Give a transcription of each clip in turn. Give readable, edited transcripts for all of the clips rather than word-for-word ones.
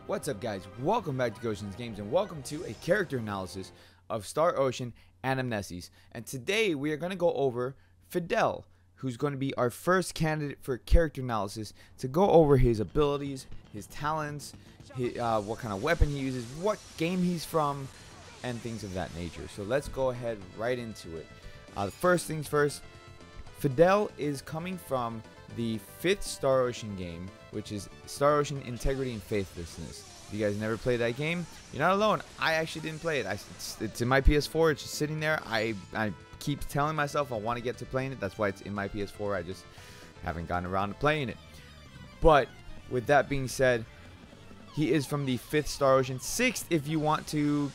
What's up, guys? Welcome back to Gotians Games and welcome to a character analysis of Star Ocean Anamnesis. And today we are going to go over Fidel, who's going to be our first candidate for character analysis, to go over his abilities, his talents, what kind of weapon he uses, what game he's from, and things of that nature. So let's go ahead right into it. First things first, Fidel is coming from the 5th Star Ocean game, which is Star Ocean Integrity and Faithlessness. If you guys never played that game, you're not alone. I actually didn't play it. It's in my PS4. It's just sitting there. I keep telling myself I want to get to playing it. That's why it's in my PS4. I just haven't gotten around to playing it. But with that being said, he is from the 5th Star Ocean. 6th, if you want to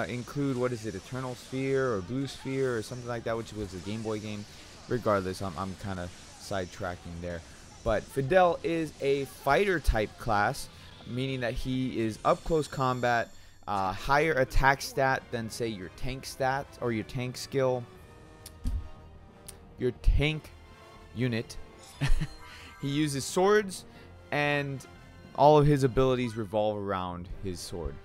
include, what is it, Eternal Sphere or Blue Sphere or something like that, which was a Game Boy game. Regardless, I'm kind of sidetracking there. But Fidel is a fighter type class, meaning that he is up close combat, higher attack stat than say your tank stat or your tank skill, your tank unit. He uses swords and all of his abilities revolve around his sword.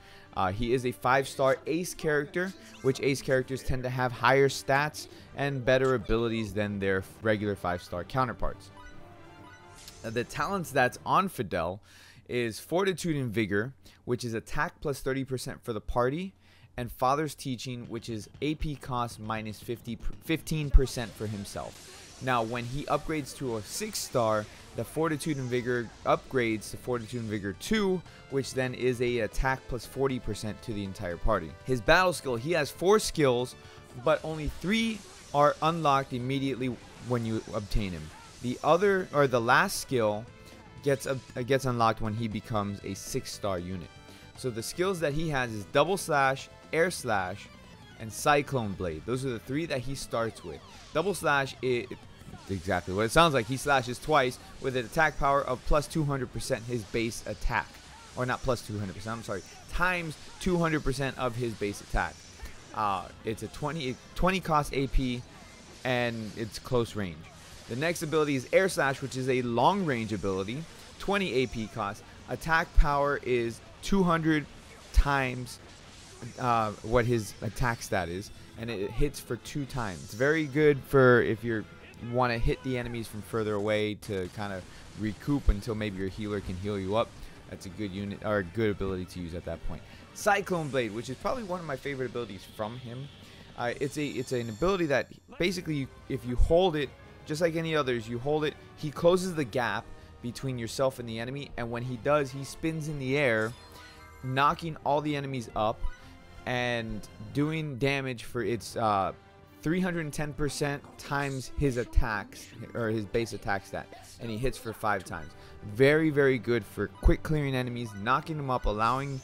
He is a 5-star ace character, which ace characters tend to have higher stats and better abilities than their regular 5-star counterparts. The talents that's on Fidel is Fortitude and Vigor, which is attack plus 30% for the party, and Father's Teaching, which is AP cost minus 15% for himself. Now, when he upgrades to a 6-star, the Fortitude and Vigor upgrades to Fortitude and Vigor 2, which then is a attack plus 40% to the entire party. His battle skill, he has 4 skills, but only 3 are unlocked immediately when you obtain him. The last skill gets unlocked when he becomes a 6-star unit. So the skills that he has is Double Slash, Air Slash, and Cyclone Blade. Those are the 3 that he starts with. Double Slash is exactly what it sounds like. He slashes twice with an attack power of plus 200% his base attack. Or not plus 200%, I'm sorry. Times 200% of his base attack. It's a 20 cost AP and it's close range. The next ability is Air Slash, which is a long range ability. 20 AP cost. Attack power is 200 times what his attack stat is, and it hits for 2 times. It's very good for if you want to hit the enemies from further away to kind of recoup until maybe your healer can heal you up. That's a good unit or a good ability to use at that point. Cyclone Blade, which is probably one of my favorite abilities from him. It's an ability that basically, if you hold it, just like any others, you hold it, he closes the gap between yourself and the enemy, and when he does, he spins in the air, knocking all the enemies up and doing damage for its 310% times his attacks, or his base attack stat, and he hits for 5 times. Very, very good for quick clearing enemies, knocking them up, allowing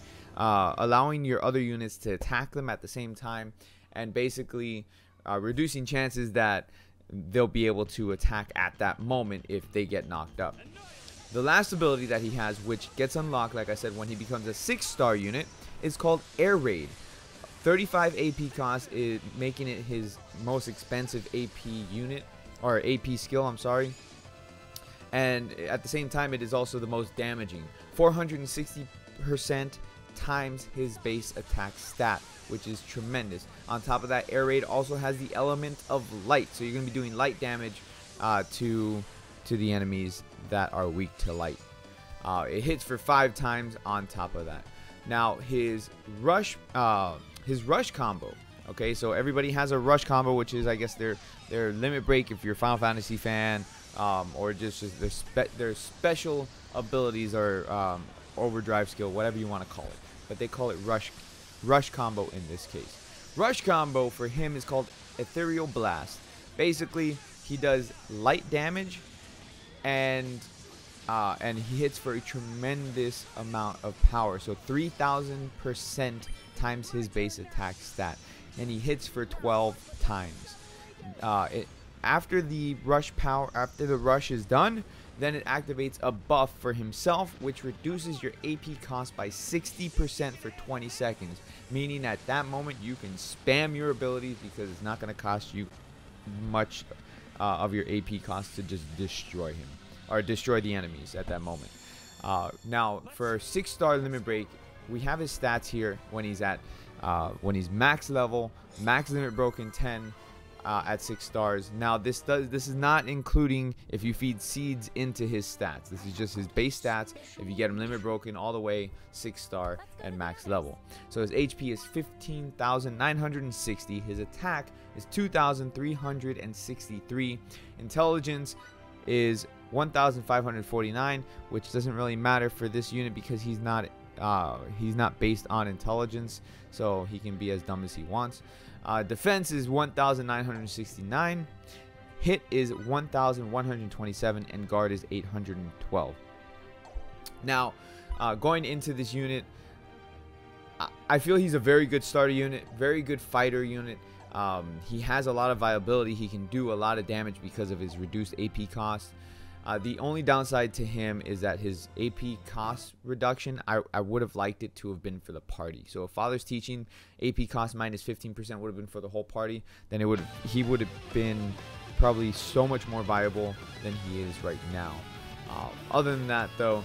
your other units to attack them at the same time, and basically reducing chances that they'll be able to attack at that moment if they get knocked up. The last ability that he has, which gets unlocked, like I said, when he becomes a 6-star unit, is called Air Raid. 35 AP cost, is making it his most expensive AP unit, or AP skill, I'm sorry. And at the same time, it is also the most damaging. 460% times his base attack stat, which is tremendous. On top of that, Air Raid also has the element of light, so you're going to be doing light damage to the enemies that are weak to light. It hits for 5 times on top of that. Now his rush combo. Okay, so everybody has a rush combo, which is, I guess, their limit break if you're a Final Fantasy fan, or just their special abilities or overdrive skill, whatever you want to call it. But they call it rush combo in this case. Rush combo for him is called Ethereal Blast. Basically, he does light damage, and he hits for a tremendous amount of power. So 3,000% times his base attack stat, and he hits for 12 times. After the rush is done, then it activates a buff for himself, which reduces your AP cost by 60% for 20 seconds. Meaning at that moment, you can spam your abilities because it's not going to cost you much of your AP cost to just destroy him. or destroy the enemies at that moment. Now for 6-star limit break, we have his stats here when he's at when he's max level, max limit broken 10 at 6 stars. Now this is not including if you feed seeds into his stats. This is just his base stats if you get him limit broken all the way 6-star and max level. So his HP is 15,960. His attack is 2,363. Intelligence is 1,549, which doesn't really matter for this unit because he's not based on intelligence, so he can be as dumb as he wants. Defense is 1,969. Hit is 1,127, and guard is 812. Now, going into this unit, I feel he's a very good starter unit, very good fighter unit. He has a lot of viability. He can do a lot of damage because of his reduced AP cost. The only downside to him is that his AP cost reduction, I would have liked it to have been for the party. So if Father's Teaching AP cost minus 15% would have been for the whole party, then he would have been probably so much more viable than he is right now. Other than that, though,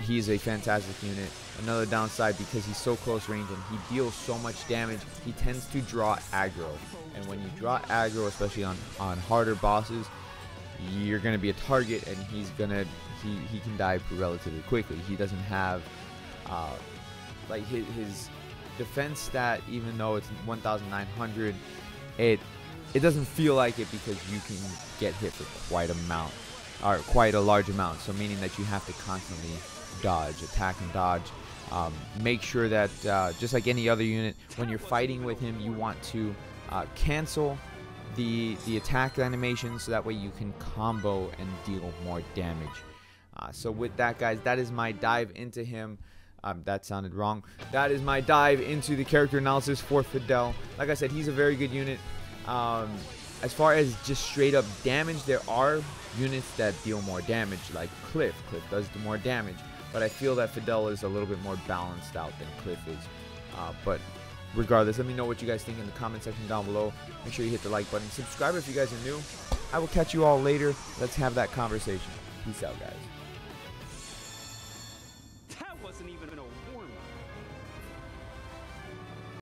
he's a fantastic unit. Another downside, because he's so close range and he deals so much damage, he tends to draw aggro. And when you draw aggro, especially on harder bosses, you're going to be a target, and he can die relatively quickly. He doesn't have like his defense stat, even though it's 1,900, it doesn't feel like it because you can get hit for quite a large amount. So meaning that you have to constantly dodge, attack and dodge. Make sure that just like any other unit, when you're fighting with him, you want to cancel the attack animation, so that way you can combo and deal more damage. So with that, guys, that is my dive into him. That sounded wrong. That is my dive into the character analysis for Fidel. Like I said, he's a very good unit. As far as just straight up damage, there are units that deal more damage, like Cliff. Cliff does do more damage, but I feel that Fidel is a little bit more balanced out than Cliff is. But regardless, let me know what you guys think in the comment section down below. Make sure you hit the like button. Subscribe if you guys are new. I will catch you all later. Let's have that conversation. Peace out, guys.